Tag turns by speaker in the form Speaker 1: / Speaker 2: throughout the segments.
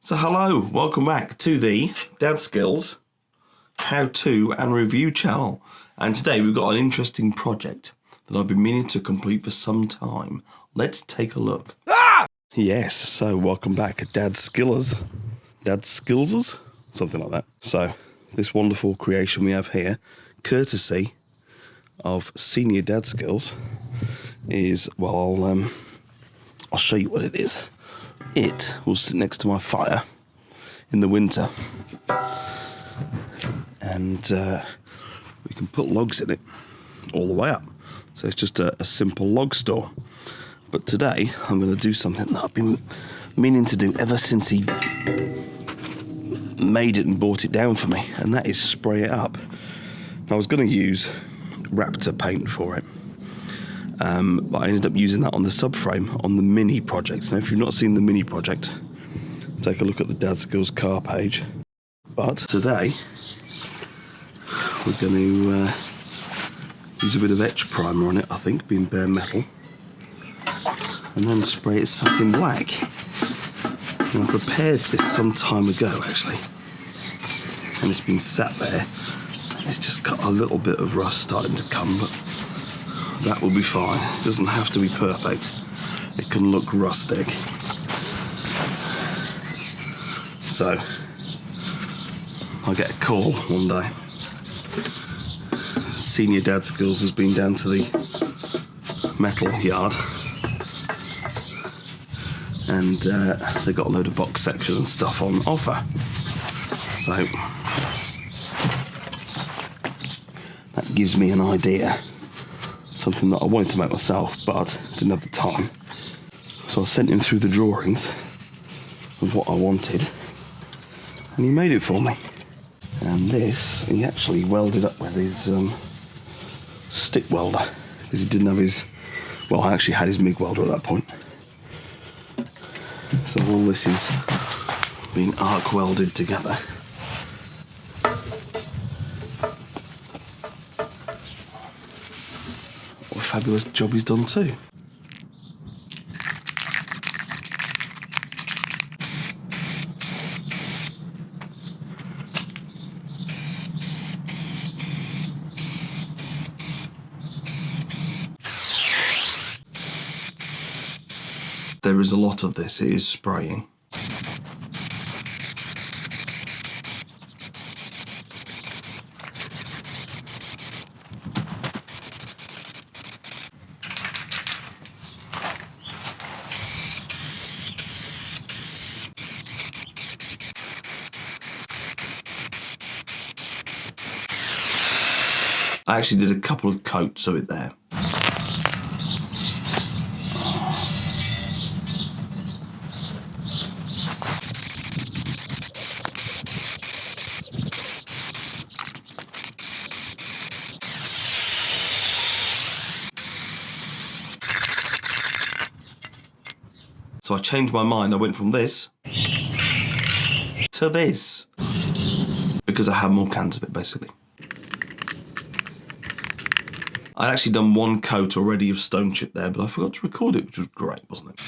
Speaker 1: So hello, welcome back to the Dadskillz how-to and review channel. And today we've got an interesting project that I've been meaning to complete for some time. Let's take a look. Ah! Yes, so welcome back, Dadskillz. Dadskillz? Something like that. So, this wonderful creation we have here, courtesy of Senior Dadskillz, is, well, I'll show you what it is. It will sit next to my fire in the winter, and we can put logs in it all the way up. So it's just a simple log store. But today I'm going to do something that I've been meaning to do ever since he made it and brought it down for me, and that is spray it up. Now, I was going to use Raptor paint for it. But I ended up using that on the subframe on the mini project. Now, if you've not seen the mini project, take a look at the Dadskillz car page. But today, we're going to use a bit of etch primer on it, I think, being bare metal, and then spray it satin black. Now, I prepared this some time ago, actually, and it's been sat there. It's just got a little bit of rust starting to come, but that will be fine. It doesn't have to be perfect. It can look rustic. So, I'll get a call one day. Senior Dadskillz has been down to the metal yard, and they've got a load of box sections and stuff on offer. So, that gives me an idea. Something that I wanted to make myself, but didn't have the time. So I sent him through the drawings of what I wanted, and he made it for me. And this, he actually welded up with his stick welder, because he didn't have his, well, I actually had his MIG welder at that point. So all this is being arc welded together. Fabulous job he's done too. There is a lot of this, it is spraying. I actually did a couple of coats of it there. So I changed my mind. I went from this to this because I had more cans of it, basically. I'd actually done one coat already of stone chip there, but I forgot to record it, which was great, wasn't it?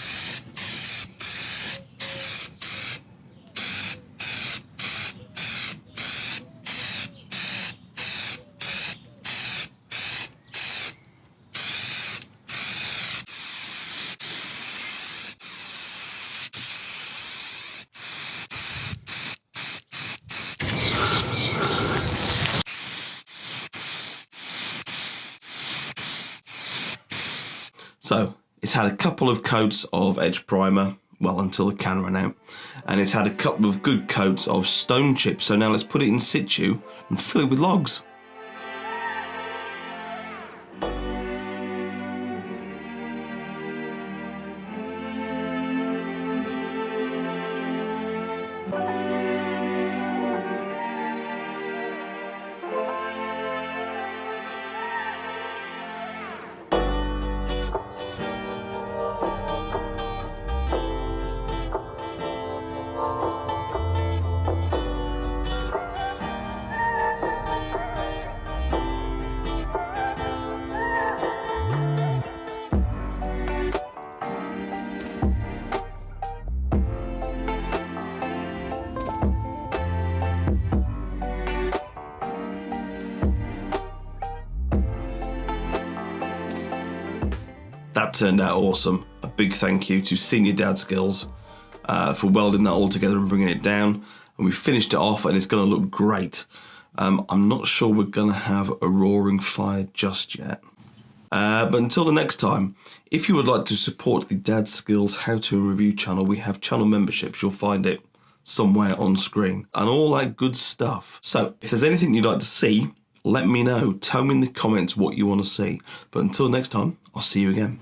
Speaker 1: So, it's had a couple of coats of edge primer, well, until the can ran out, and it's had a couple of good coats of stone chip. So now let's put it in situ and fill it with logs. That turned out awesome. A big thank you to Senior Dadskillz for welding that all together and bringing it down. And we finished it off and it's going to look great. I'm not sure we're going to have a roaring fire just yet. But until the next time, if you would like to support the Dadskillz How To and Review channel, we have channel memberships. You'll find it somewhere on screen and all that good stuff. So if there's anything you'd like to see, let me know. Tell me in the comments what you want to see. But until next time, I'll see you again.